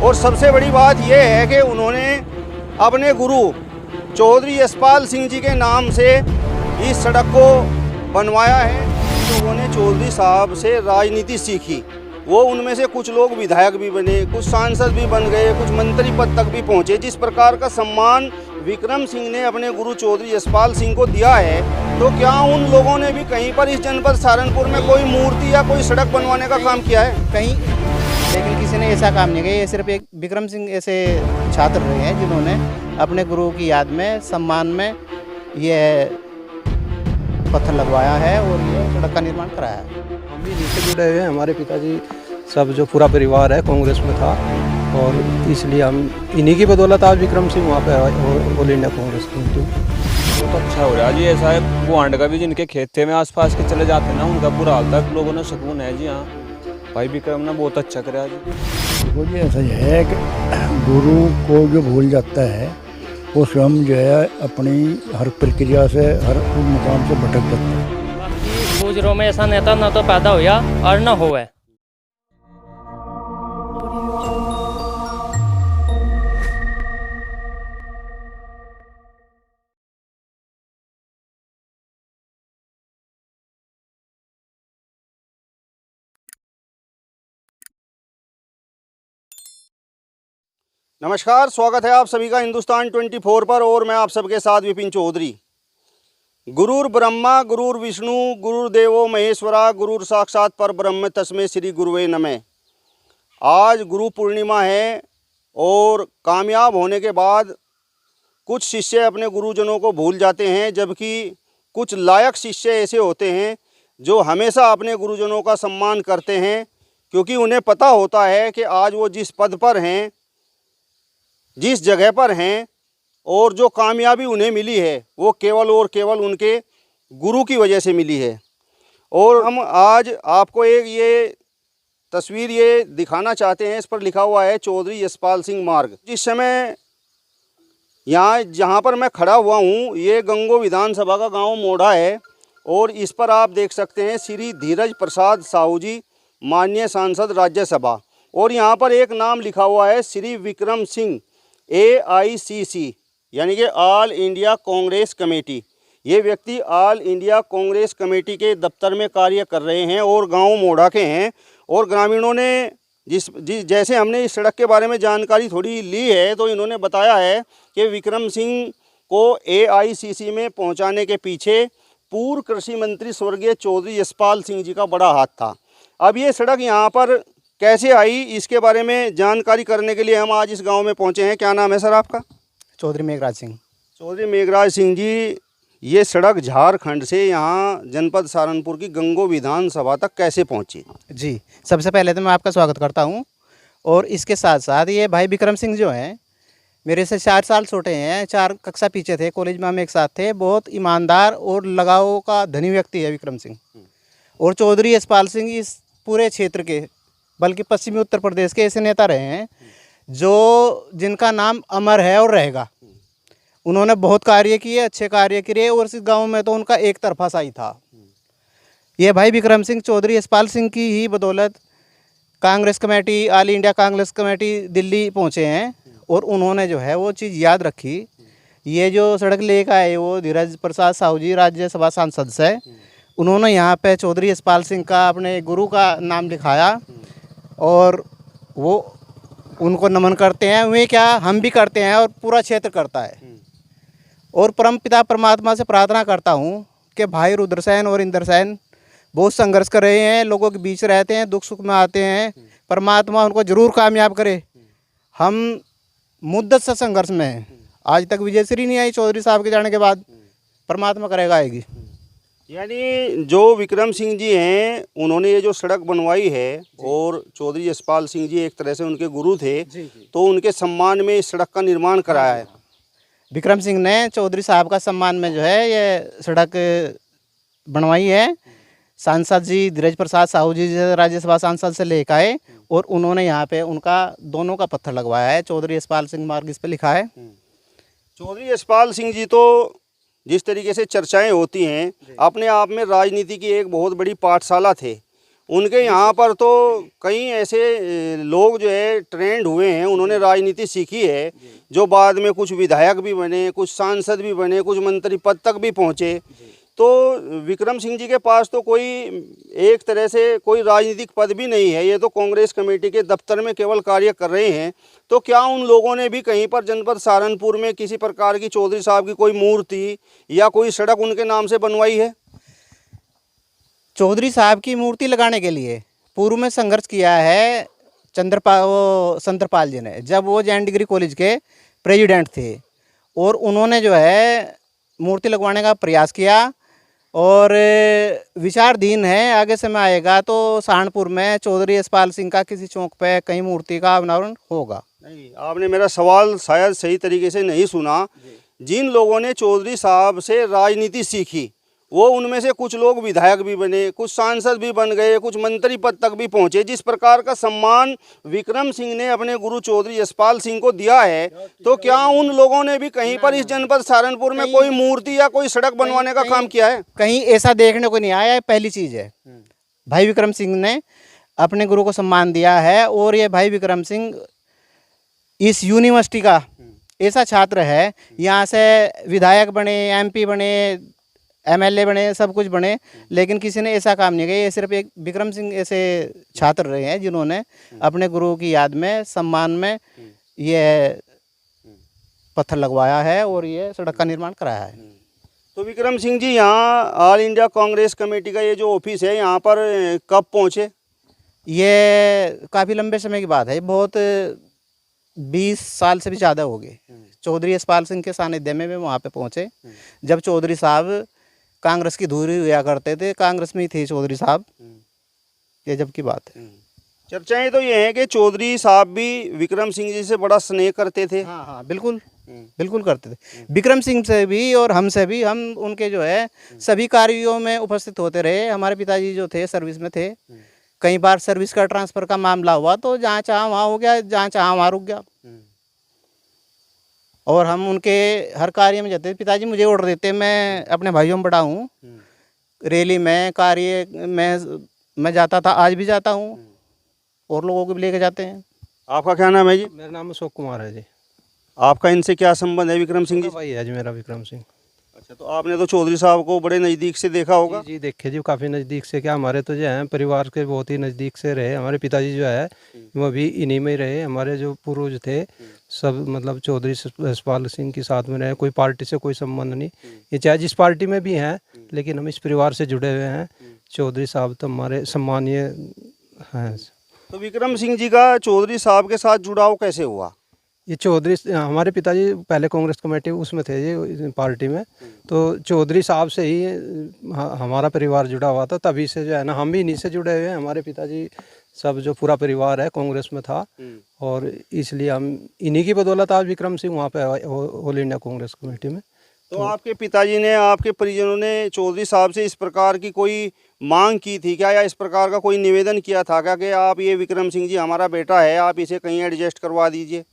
और सबसे बड़ी बात यह है कि उन्होंने अपने गुरु चौधरी यशपाल सिंह जी के नाम से इस सड़क को बनवाया है। लोगों ने चौधरी साहब से राजनीति सीखी, वो उनमें से कुछ लोग विधायक भी बने, कुछ सांसद भी बन गए, कुछ मंत्री पद तक भी पहुँचे। जिस प्रकार का सम्मान विक्रम सिंह ने अपने गुरु चौधरी यशपाल सिंह को दिया है, तो क्या उन लोगों ने भी कहीं पर इस जनपद सहारनपुर में कोई मूर्ति या कोई सड़क बनवाने का काम किया है? कहीं, लेकिन किसी ने ऐसा काम नहीं किया। ये सिर्फ एक विक्रम सिंह ऐसे छात्र रहे हैं जिन्होंने अपने गुरु की याद में, सम्मान में ये पत्थर लगवाया है और ये सड़क का निर्माण कराया है। हम भी इन्हीं से जुड़े हुए हैं। हमारे पिताजी सब जो पूरा परिवार है कांग्रेस में था और इसलिए हम इन्हीं की बदौलत आज विक्रम सिंह वहाँ पे ऑल इंडिया कांग्रेस की। बहुत अच्छा हो रहा है जी। ऐसा है वो आंड का भी जिनके खेत थे में आसपास के चले जाते हैं ना, उनका बुरा हाल तक लोगों ने सुकून है जी। हाँ भाई विक्रम ने बहुत अच्छा कराया जी। वो जी ऐसा है कि गुरु को जो भूल जाता है वो स्वयं जो है अपनी हर प्रक्रिया से, हर मुकाम से भटक जाता है। गुजरों में ऐसा नेता ना तो पैदा होया और न होवे। नमस्कार, स्वागत है आप सभी का हिंदुस्तान 24 पर और मैं आप सबके साथ विपिन चौधरी। गुरुर ब्रह्मा गुरुर विष्णु गुरुर्देवो महेश्वरा गुरुर साक्षात पर ब्रह्म तस्मै श्री गुरुवे नमः। आज गुरु पूर्णिमा है और कामयाब होने के बाद कुछ शिष्य अपने गुरुजनों को भूल जाते हैं, जबकि कुछ लायक शिष्य ऐसे होते हैं जो हमेशा अपने गुरुजनों का सम्मान करते हैं, क्योंकि उन्हें पता होता है कि आज वो जिस पद पर हैं, जिस जगह पर हैं और जो कामयाबी उन्हें मिली है वो केवल और केवल उनके गुरु की वजह से मिली है। और हम आज आपको एक ये तस्वीर ये दिखाना चाहते हैं। इस पर लिखा हुआ है चौधरी यशपाल सिंह मार्ग। जिस समय यहाँ जहाँ पर मैं खड़ा हुआ हूँ, ये गंगो विधानसभा का गांव मोढ़ा है और इस पर आप देख सकते हैं श्री धीरज प्रसाद साहू जी, माननीय सांसद राज्यसभा। और यहाँ पर एक नाम लिखा हुआ है श्री विक्रम सिंह, AICC यानी कि ऑल इंडिया कांग्रेस कमेटी। ये व्यक्ति ऑल इंडिया कांग्रेस कमेटी के दफ्तर में कार्य कर रहे हैं और गांव मोढ़ा के हैं। और ग्रामीणों ने जैसे हमने इस सड़क के बारे में जानकारी थोड़ी ली है, तो इन्होंने बताया है कि विक्रम सिंह को AICC में पहुंचाने के पीछे पूर्व कृषि मंत्री स्वर्गीय चौधरी यशपाल सिंह जी का बड़ा हाथ था। अब ये सड़क यहाँ पर कैसे आई, इसके बारे में जानकारी करने के लिए हम आज इस गांव में पहुंचे हैं। क्या नाम है सर आपका? चौधरी मेघराज सिंह। चौधरी मेघराज सिंह जी, ये सड़क झारखंड से यहाँ जनपद सहारनपुर की गंगो विधानसभा तक कैसे पहुंची? जी, सबसे पहले तो मैं आपका स्वागत करता हूँ। और इसके साथ साथ ये भाई विक्रम सिंह जो हैं, मेरे से 4 साल छोटे हैं, 4 कक्षा पीछे थे, कॉलेज में हम एक साथ थे। बहुत ईमानदार और लगाव का धनी व्यक्ति है विक्रम सिंह। और चौधरी यशपाल सिंह इस पूरे क्षेत्र के, बल्कि पश्चिमी उत्तर प्रदेश के ऐसे नेता रहे हैं जो जिनका नाम अमर है और रहेगा। उन्होंने बहुत कार्य किए, अच्छे कार्य किए और इस गांव में तो उनका एक तरफा सा ही था। ये भाई विक्रम सिंह चौधरी यशपाल सिंह की ही बदौलत Congress committee, all India Congress committee Delhi पहुंचे हैं और उन्होंने जो है वो चीज़ याद रखी। ये जो सड़क लेकर आए वो धीरज प्रसाद साहू जी, राज्यसभा सांसद से, उन्होंने यहाँ पे चौधरी यशपाल सिंह का, अपने गुरु का नाम लिखाया और वो उनको नमन करते हैं। वे क्या, हम भी करते हैं और पूरा क्षेत्र करता है। और परम पिता परमात्मा से प्रार्थना करता हूँ कि भाई रुद्रसेन और इंद्रसेन बहुत संघर्ष कर रहे हैं, लोगों के बीच रहते हैं, दुख सुख में आते हैं, परमात्मा उनको ज़रूर कामयाब करे। हम मुद्दत से संघर्ष में हैं, आज तक विजयश्री नहीं आई चौधरी साहब के जाने के बाद, परमात्मा करेगा आएगी। यानी जो विक्रम सिंह जी हैं, उन्होंने ये जो सड़क बनवाई है और चौधरी यशपाल सिंह जी एक तरह से उनके गुरु थे, तो उनके सम्मान में इस सड़क का निर्माण कराया है। विक्रम सिंह ने चौधरी साहब का सम्मान में जो है ये सड़क बनवाई है। सांसद जी धीरज प्रसाद साहू जी राज्यसभा सांसद से लेकर आए और उन्होंने यहाँ पे उनका दोनों का पत्थर लगवाया है। चौधरी यशपाल सिंह मार्ग इस पे लिखा है। चौधरी यशपाल सिंह जी तो जिस तरीके से चर्चाएं होती हैं, अपने आप में राजनीति की एक बहुत बड़ी पाठशाला थे। उनके यहाँ पर तो कई ऐसे लोग जो है ट्रेंड हुए हैं, उन्होंने राजनीति सीखी है, जो बाद में कुछ विधायक भी बने, कुछ सांसद भी बने, कुछ मंत्री पद तक भी पहुँचे। तो विक्रम सिंह जी के पास तो कोई एक तरह से कोई राजनीतिक पद भी नहीं है, ये तो कांग्रेस कमेटी के दफ्तर में केवल कार्य कर रहे हैं। तो क्या उन लोगों ने भी कहीं पर जनपद सहारनपुर में किसी प्रकार की चौधरी साहब की कोई मूर्ति या कोई सड़क उनके नाम से बनवाई है? चौधरी साहब की मूर्ति लगाने के लिए पूर्व में संघर्ष किया है संतरपाल जी ने, जब वो जैन डिग्री कॉलेज के प्रेसिडेंट थे, और उन्होंने जो है मूर्ति लगवाने का प्रयास किया। और विचारधीन है, आगे समय आएगा तो सहारनपुर में चौधरी यशपाल सिंह का किसी चौक पे कहीं मूर्ति का अनावरण होगा। नहीं, आपने मेरा सवाल शायद सही तरीके से नहीं सुना। जिन लोगों ने चौधरी साहब से राजनीति सीखी, वो उनमें से कुछ लोग विधायक भी बने, कुछ सांसद भी बन गए, कुछ मंत्री पद तक भी पहुंचे। जिस प्रकार का सम्मान विक्रम सिंह ने अपने गुरु चौधरी यशपाल सिंह को दिया है, तो क्या उन लोगों ने भी कहीं पर इस जनपद सहारनपुर में कोई मूर्ति या कोई सड़क बनवाने का काम किया है? कहीं ऐसा देखने को नहीं आया है। पहली चीज़ है, भाई विक्रम सिंह ने अपने गुरु को सम्मान दिया है, और ये भाई विक्रम सिंह इस यूनिवर्सिटी का ऐसा छात्र है, यहाँ से विधायक बने, MP बने, MLA बने, सब कुछ बने, लेकिन किसी ने ऐसा काम नहीं किया। ये सिर्फ एक विक्रम सिंह ऐसे छात्र रहे हैं जिन्होंने अपने गुरु की याद में, सम्मान में ये पत्थर लगवाया है और ये सड़क का निर्माण कराया है। तो विक्रम सिंह जी यहाँ ऑल इंडिया कांग्रेस कमेटी का ये जो ऑफिस है, यहाँ पर कब पहुँचे? ये काफ़ी लंबे समय की बात है, बहुत 20 साल से भी ज़्यादा हो गए। चौधरी यशपाल सिंह के सानिध्य में वे वहाँ पे पहुँचे, जब चौधरी साहब कांग्रेस की धुरी हुआ करते थे, कांग्रेस में ही थे चौधरी साहब, ये जब की बात है। चर्चाएं तो ये हैं कि चौधरी साहब भी विक्रम सिंह जी से बड़ा स्नेह करते थे। हाँ हाँ, बिल्कुल बिल्कुल करते थे। विक्रम सिंह से भी और हमसे भी, हम उनके जो है सभी कार्यों में उपस्थित होते रहे। हमारे पिताजी जो थे सर्विस में थे, कई बार सर्विस का ट्रांसफ़र का मामला हुआ तो जहाँ चाहा वहाँ हो गया, जहाँ चाहा वहाँ रुक गया, और हम उनके हर कार्य में जाते। पिताजी मुझे ऑर्डर देते, मैं अपने भाइयों में बड़ा हूँ, रैली में, कार्य में मैं जाता था, आज भी जाता हूँ, और लोगों को भी लेके जाते हैं। आपका क्या नाम है जी? मेरा नाम अशोक कुमार है जी। आपका इनसे क्या संबंध है विक्रम सिंह जी? भाई है जी मेरा विक्रम सिंह। अच्छा, तो आपने तो चौधरी साहब को बड़े नज़दीक से देखा होगा। जी देखे जी, काफ़ी नज़दीक से। क्या हमारे तो जो है परिवार के बहुत ही नज़दीक से रहे। हमारे पिताजी जो है वो भी इन्हीं में ही रहे। हमारे जो पूर्वज थे सब मतलब चौधरी यशपाल सिंह के साथ में रहे। कोई पार्टी से कोई संबंध नहीं, ये चाहे जिस पार्टी में भी हैं, लेकिन हम इस परिवार से जुड़े हुए हैं। चौधरी साहब तो हमारे सम्मानीय हैं। तो विक्रम सिंह जी का चौधरी साहब के साथ जुड़ाव कैसे हुआ? ये चौधरी, हमारे पिताजी पहले कांग्रेस कमेटी उसमें थे ये पार्टी में, तो चौधरी साहब से ही हमारा परिवार जुड़ा हुआ था। तभी से जो है ना हम भी इन्हीं से जुड़े हुए हैं। हमारे पिताजी सब जो पूरा परिवार है कांग्रेस में था, और इसलिए हम इन्हीं की बदौलत आज विक्रम सिंह वहाँ पे ऑल इंडिया कांग्रेस कमेटी में। तो आपके पिताजी ने, आपके परिजनों ने चौधरी साहब से इस प्रकार की कोई मांग की थी क्या, या इस प्रकार का कोई निवेदन किया था क्या कि आप ये विक्रम सिंह जी हमारा बेटा है, आप इसे कहीं एडजस्ट करवा दीजिए?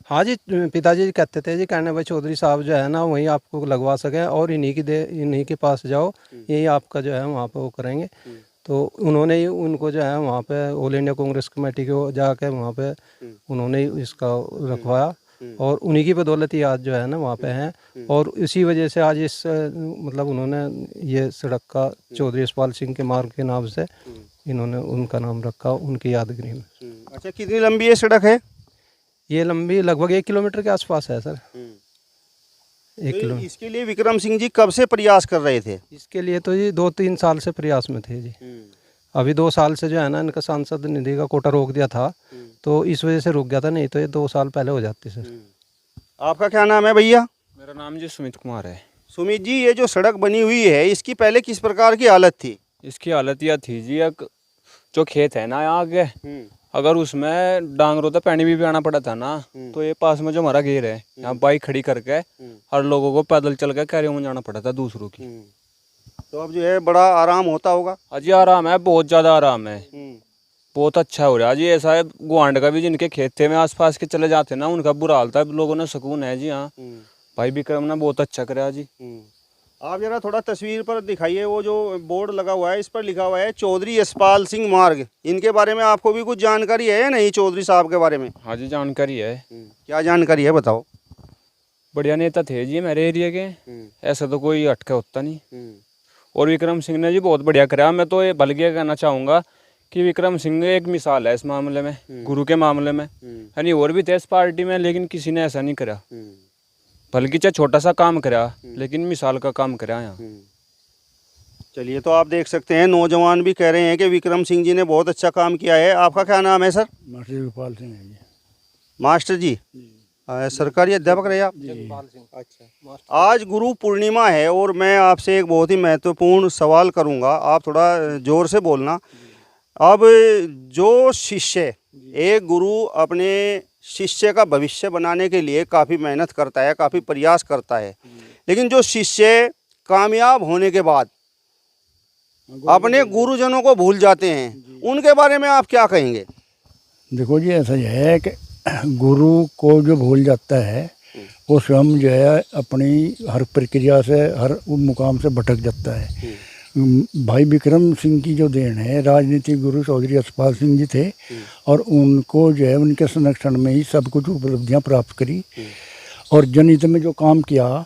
हाँ जी, पिताजी कहते थे जी, कहने भाई चौधरी साहब जो है ना वहीं आपको लगवा सकें, और इन्हीं के पास जाओ, यही आपका जो है वहाँ पे वो करेंगे। तो उन्होंने ही उनको जो है वहाँ पे ऑल इंडिया कांग्रेस कमेटी को जाके वहाँ पे उन्होंने ही इसका रखवाया, और उन्हीं की बदौलत ही आज जो है ना वहाँ पे हैं। और इसी वजह से आज इस मतलब उन्होंने ये सड़क का चौधरी यशपाल सिंह के मार्ग के नाम से इन्होंने उनका नाम रखा, उनकी यादगिरी में। अच्छा, कितनी लंबी ये सड़क है? ये लंबी लगभग 1 किलोमीटर के आसपास है सर। 1 तो किलोमीटर। इसके लिए विक्रम सिंह जी कब से प्रयास कर रहे थे? इसके लिए तो जी 2-3 साल से प्रयास में थे जी। अभी 2 साल से जो है ना इनका सांसद निधि का कोटा रोक दिया था, तो इस वजह से रुक गया था, नहीं तो ये 2 साल पहले हो जाती सर। आपका क्या नाम है भैया? मेरा नाम जी सुमित कुमार है। सुमित जी, ये जो सड़क बनी हुई है, इसकी पहले किस प्रकार की हालत थी? इसकी हालत यह थी जी, एक जो खेत है ना यहाँ आगे, अगर उसमें डांगरों तो पानी भी आना पड़ा था ना, तो ये पास में जो हमारा घेर है, यहाँ बाइक खड़ी करके हर लोगों को पैदल चल के कैरियों में जाना पड़ा था दूसरों की। तो अब जो है बड़ा आराम होता होगा? अजी आराम है, बहुत ज़्यादा आराम है, बहुत अच्छा हो रहा है जी। ऐसा है गुआंड का भी जिनके खेत थे में आसपास के चले जाते ना, उनका बुरा हाल था, लोगों ने सुकून है जी। हाँ, भाई विक्रम ने बहुत अच्छा कराया जी। आप जरा थोड़ा तस्वीर पर दिखाइए, वो जो बोर्ड लगा हुआ है इस पर लिखा हुआ है चौधरी यशपाल सिंह मार्ग। इनके बारे में आपको भी कुछ जानकारी है या नहीं, चौधरी साहब के बारे में? हाँ जी, जानकारी है। क्या जानकारी है बताओ। बढ़िया नेता थे जी मेरे एरिया के, ऐसा तो कोई अटका होता नहीं। और विक्रम सिंह ने जी बहुत बढ़िया कराया। मैं तो ये बल्कि कहना चाहूँगा कि विक्रम सिंह एक मिसाल है इस मामले में, गुरु के मामले में। यानी और भी थे इस पार्टी में, लेकिन किसी ने ऐसा नहीं करा। बल्कि चाहे छोटा सा काम करा, लेकिन मिसाल का काम करा यहाँ। चलिए, तो आप देख सकते हैं नौजवान भी कह रहे हैं कि विक्रम सिंह जी ने बहुत अच्छा काम किया है। आपका क्या नाम है सर? मास्टर जगपाल सिंह है जी। मास्टर जी सरकारी अध्यापक रहे आप? अच्छा। आज गुरु पूर्णिमा है और मैं आपसे एक बहुत ही महत्वपूर्ण सवाल करूंगा, आप थोड़ा ज़ोर से बोलना। अब जो शिष्य, एक गुरु अपने शिष्य का भविष्य बनाने के लिए काफ़ी मेहनत करता है, काफ़ी प्रयास करता है, लेकिन जो शिष्य कामयाब होने के बाद अपने गुरुजनों को भूल जाते हैं, उनके बारे में आप क्या कहेंगे? देखो जी, ऐसा है कि गुरु को जो भूल जाता है वो स्वयं जो है अपनी हर प्रक्रिया से, हर मुकाम से भटक जाता है। भाई विक्रम सिंह की जो देन है, राजनीतिक गुरु चौधरी यशपाल सिंह जी थे और उनको जो है उनके संरक्षण में ही सब कुछ उपलब्धियां प्राप्त करी। और जनहित में जो काम किया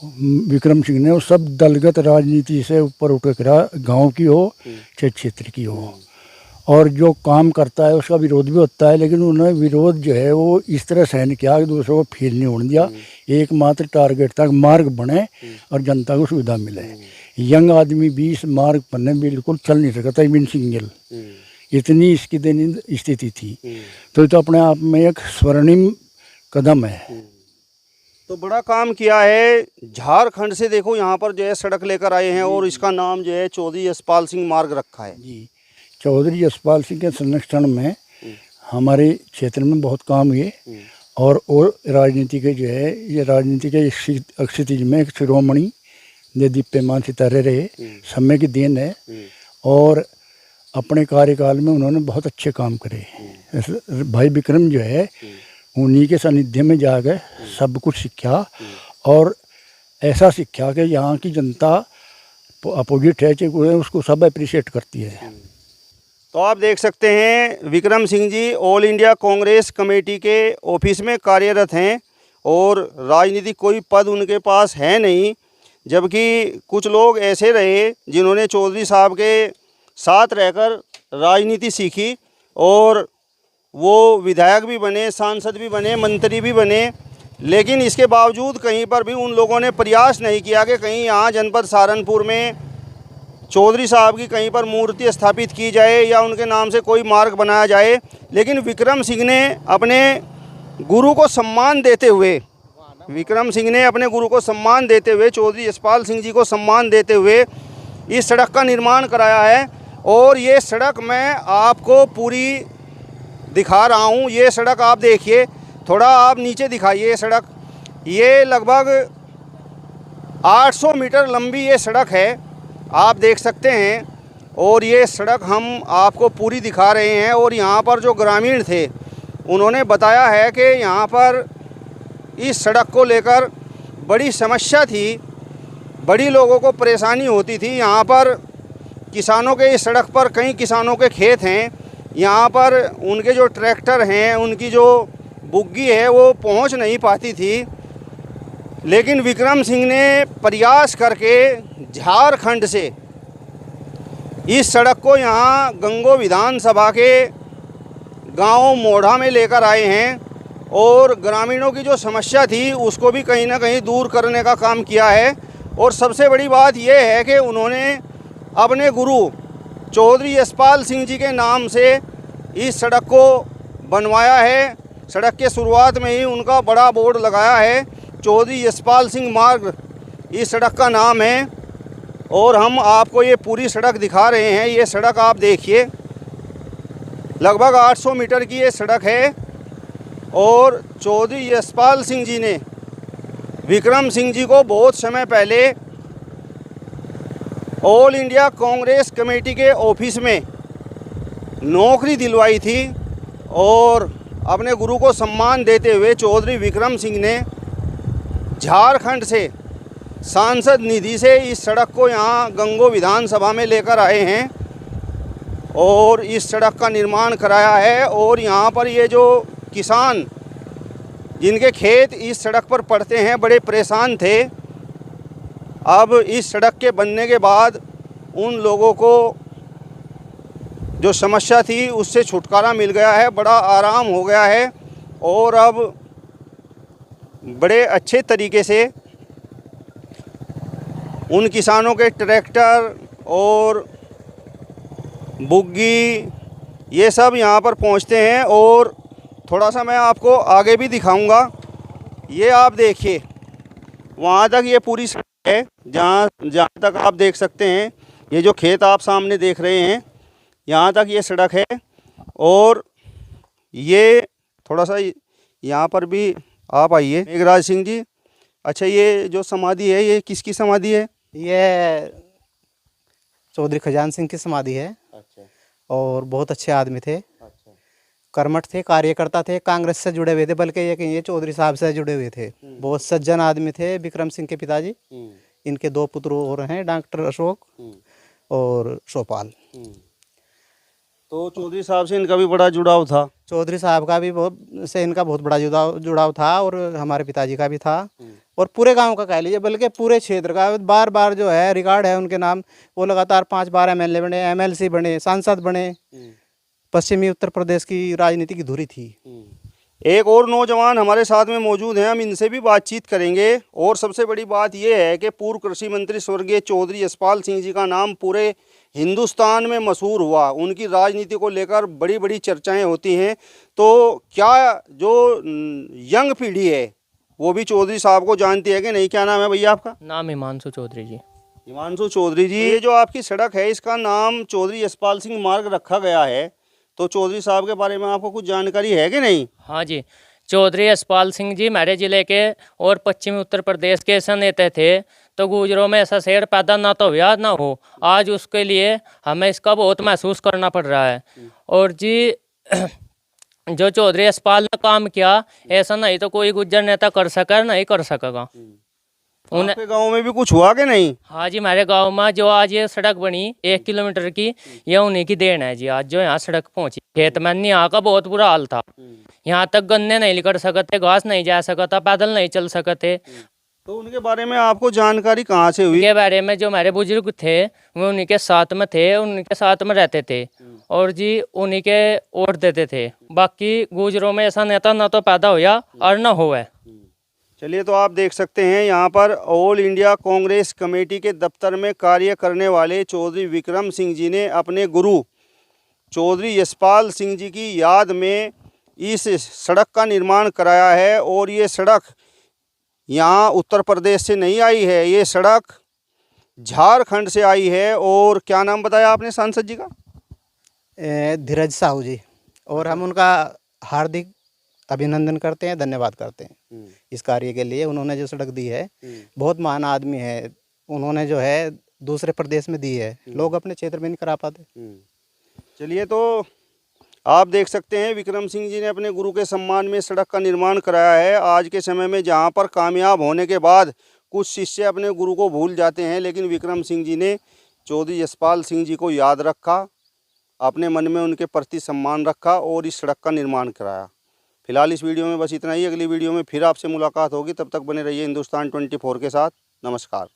विक्रम सिंह ने, वो सब दलगत राजनीति से ऊपर उठ करा, गाँव की हो चाहे क्षेत्र की हो। और जो काम करता है उसका विरोध भी होता है, लेकिन उन्होंने विरोध जो है वो इस तरह सहन किया कि दूसरों को फील नहीं होने दिया। एकमात्र टारगेट था मार्ग बने और जनता को सुविधा मिले। यंग आदमी भी इस मार्ग पर ने बिल्कुल चल नहीं सका था, इवन सिंगल। इतनी इसकी दैनीय स्थिति थी। तो ये तो अपने आप में एक स्वर्णिम कदम है। तो बड़ा काम किया है। झारखंड से देखो यहाँ पर जो है सड़क लेकर आए हैं और इसका नाम जो है चौधरी यशपाल सिंह मार्ग रखा है जी। चौधरी यशपाल सिंह के संरक्षण में हमारे क्षेत्र में बहुत काम हुए। और राजनीति के जो है, ये राजनीति के क्षितिज में एक शिरोमणि ने दीप्यमान सितारे रहे, समय की देन है। और अपने कार्यकाल में उन्होंने बहुत अच्छे काम करे। भाई विक्रम जो है उन्हीं के सानिध्य में जाकर सब कुछ सीखा और ऐसा सीखा कि यहाँ की जनता अपोजिट है, चाहे उसको सब अप्रिशिएट करती है। तो आप देख सकते हैं Vikram Singh ji all India Congress committee के ऑफिस में कार्यरत हैं और राजनीतिक कोई पद उनके पास है नहीं। जबकि कुछ लोग ऐसे रहे जिन्होंने चौधरी साहब के साथ रहकर राजनीति सीखी और वो विधायक भी बने, सांसद भी बने, मंत्री भी बने। लेकिन इसके बावजूद कहीं पर भी उन लोगों ने प्रयास नहीं किया कि कहीं यहाँ जनपद सहारनपुर में चौधरी साहब की कहीं पर मूर्ति स्थापित की जाए या उनके नाम से कोई मार्ग बनाया जाए। लेकिन विक्रम सिंह ने अपने गुरु को सम्मान देते हुए, चौधरी यशपाल सिंह जी को सम्मान देते हुए इस सड़क का निर्माण कराया है। और ये सड़क मैं आपको पूरी दिखा रहा हूँ। ये सड़क आप देखिए, थोड़ा आप नीचे दिखाइए ये सड़क। ये लगभग 800 मीटर लंबी ये सड़क है, आप देख सकते हैं। और ये सड़क हम आपको पूरी दिखा रहे हैं। और यहाँ पर जो ग्रामीण थे उन्होंने बताया है कि यहाँ पर इस सड़क को लेकर बड़ी समस्या थी, बड़ी लोगों को परेशानी होती थी। यहाँ पर किसानों के इस सड़क पर कई किसानों के खेत हैं, यहाँ पर उनके जो ट्रैक्टर हैं, उनकी जो बुग्गी है वो पहुँच नहीं पाती थी। लेकिन विक्रम सिंह ने प्रयास करके झारखंड से इस सड़क को यहाँ गंगो विधानसभा के गांव मोढ़ा में लेकर आए हैं और ग्रामीणों की जो समस्या थी उसको भी कहीं ना कहीं दूर करने का काम किया है। और सबसे बड़ी बात यह है कि उन्होंने अपने गुरु चौधरी यशपाल सिंह जी के नाम से इस सड़क को बनवाया है। सड़क के शुरुआत में ही उनका बड़ा बोर्ड लगाया है, चौधरी यशपाल सिंह मार्ग इस सड़क का नाम है। और हम आपको ये पूरी सड़क दिखा रहे हैं। ये सड़क आप देखिए, लगभग 800 मीटर की ये सड़क है। और चौधरी यशपाल सिंह जी ने विक्रम सिंह जी को बहुत समय पहले ऑल इंडिया कांग्रेस कमेटी के ऑफिस में नौकरी दिलवाई थी। और अपने गुरु को सम्मान देते हुए चौधरी विक्रम सिंह ने झारखंड से सांसद निधि से इस सड़क को यहाँ गंगो विधानसभा में लेकर आए हैं और इस सड़क का निर्माण कराया है। और यहाँ पर ये जो किसान जिनके खेत इस सड़क पर पड़ते हैं बड़े परेशान थे। अब इस सड़क के बनने के बाद उन लोगों को जो समस्या थी उससे छुटकारा मिल गया है, बड़ा आराम हो गया है और अब बड़े अच्छे तरीके से उन किसानों के ट्रैक्टर और बुग्गी ये सब यहाँ पर पहुँचते हैं। और थोड़ा सा मैं आपको आगे भी दिखाऊंगा। ये आप देखिए, वहाँ तक ये पूरी सड़क है, जहाँ तक आप देख सकते हैं। ये जो खेत आप सामने देख रहे हैं, यहाँ तक ये सड़क है। और ये थोड़ा सा यहाँ पर भी आप आइए मेघराज सिंह जी। अच्छा, ये जो समाधि है ये किसकी समाधि है? ये चौधरी खजान सिंह की समाधि है। अच्छा और बहुत अच्छे आदमी थे, अच्छा कर्मठ थे, कार्यकर्ता थे, कांग्रेस से जुड़े हुए थे, बल्कि ये कहिए चौधरी साहब से जुड़े हुए थे। बहुत सज्जन आदमी थे विक्रम सिंह के पिताजी। इनके 2 पुत्र और हैं, डॉक्टर अशोक और सोपाल। तो चौधरी साहब से इनका भी बड़ा जुड़ाव था। चौधरी साहब का भी इनका बहुत बड़ा जुड़ाव था और हमारे पिताजी का भी था और पूरे गांव का कह लीजिए, बल्कि पूरे क्षेत्र का। बार बार जो है रिकॉर्ड है उनके नाम, वो लगातार 5 बार MLA बने, MLC बने, सांसद बने। पश्चिमी उत्तर प्रदेश की राजनीति की धुरी थी। एक और नौजवान हमारे साथ में मौजूद हैं, हम इनसे भी बातचीत करेंगे। और सबसे बड़ी बात यह है कि पूर्व कृषि मंत्री स्वर्गीय चौधरी यशपाल सिंह जी का नाम पूरे हिंदुस्तान में मशहूर हुआ। उनकी राजनीति को लेकर बड़ी बड़ी चर्चाएं होती हैं। तो क्या जो यंग पीढ़ी है वो भी चौधरी साहब को जानती है कि नहीं? क्या नाम है भैया आपका? नाम हिमांशु चौधरी जी। हिमांशु चौधरी जी, ये जो आपकी सड़क है इसका नाम चौधरी यशपाल सिंह मार्ग रखा गया है, तो चौधरी साहब के बारे में आपको कुछ जानकारी है कि नहीं? हाँ जी, चौधरी यशपाल सिंह जी हमारे ज़िले के और पश्चिमी उत्तर प्रदेश के ऐसे नेता थे। तो गुजरों में ऐसा शहर पैदा ना तो हुआ ना हो, आज उसके लिए हमें इसका बहुत महसूस करना पड़ रहा है। और जी जो चौधरी यशपाल ने काम किया, ऐसा नहीं तो कोई गुज्जर नेता कर सका नहीं कर सकेगा। उन्हें आपके गांव में भी कुछ हुआ कि नहीं? हाँ जी, हमारे गांव में जो आज ये सड़क बनी 1 किलोमीटर की, ये उन्हीं की देन है जी। आज जो यहाँ सड़क पहुंची, खेत में यहाँ का बहुत बुरा हाल था। यहाँ तक गन्ने नहीं निकल सकते, घास नहीं जा सकता, पैदल नहीं चल सकते। तो उनके बारे में आपको जानकारी कहाँ से हुई? उनके बारे में जो हमारे बुजुर्ग थे वो उन्हीं के साथ में थे, उनके साथ में रहते थे और जी उन्हीं के वोट देते थे। बाकी गुजरों में ऐसा नेता ना तो पैदा हुआ और ना हुआ। चलिए, तो आप देख सकते हैं यहाँ पर ऑल इंडिया कांग्रेस कमेटी के दफ्तर में कार्य करने वाले चौधरी विक्रम सिंह जी ने अपने गुरु चौधरी यशपाल सिंह जी की याद में इस सड़क का निर्माण कराया है। और ये सड़क यहाँ उत्तर प्रदेश से नहीं आई है, ये सड़क झारखंड से आई है। और क्या नाम बताया आपने सांसद जी का? धीरज साहू जी। और हम उनका हार्दिक अभिनंदन करते हैं, धन्यवाद करते हैं इस कार्य के लिए। उन्होंने जो सड़क दी है, बहुत महान आदमी है। उन्होंने जो है दूसरे प्रदेश में दी है, लोग अपने क्षेत्र में नहीं करा पाते। चलिए, तो आप देख सकते हैं विक्रम सिंह जी ने अपने गुरु के सम्मान में सड़क का निर्माण कराया है। आज के समय में जहाँ पर कामयाब होने के बाद कुछ शिष्य अपने गुरु को भूल जाते हैं, लेकिन विक्रम सिंह जी ने चौधरी यशपाल सिंह जी को याद रखा, अपने मन में उनके प्रति सम्मान रखा और इस सड़क का निर्माण कराया। फिलहाल इस वीडियो में बस इतना ही। अगली वीडियो में फिर आपसे मुलाकात होगी, तब तक बने रहिए हिंदुस्तान 24 के साथ। नमस्कार।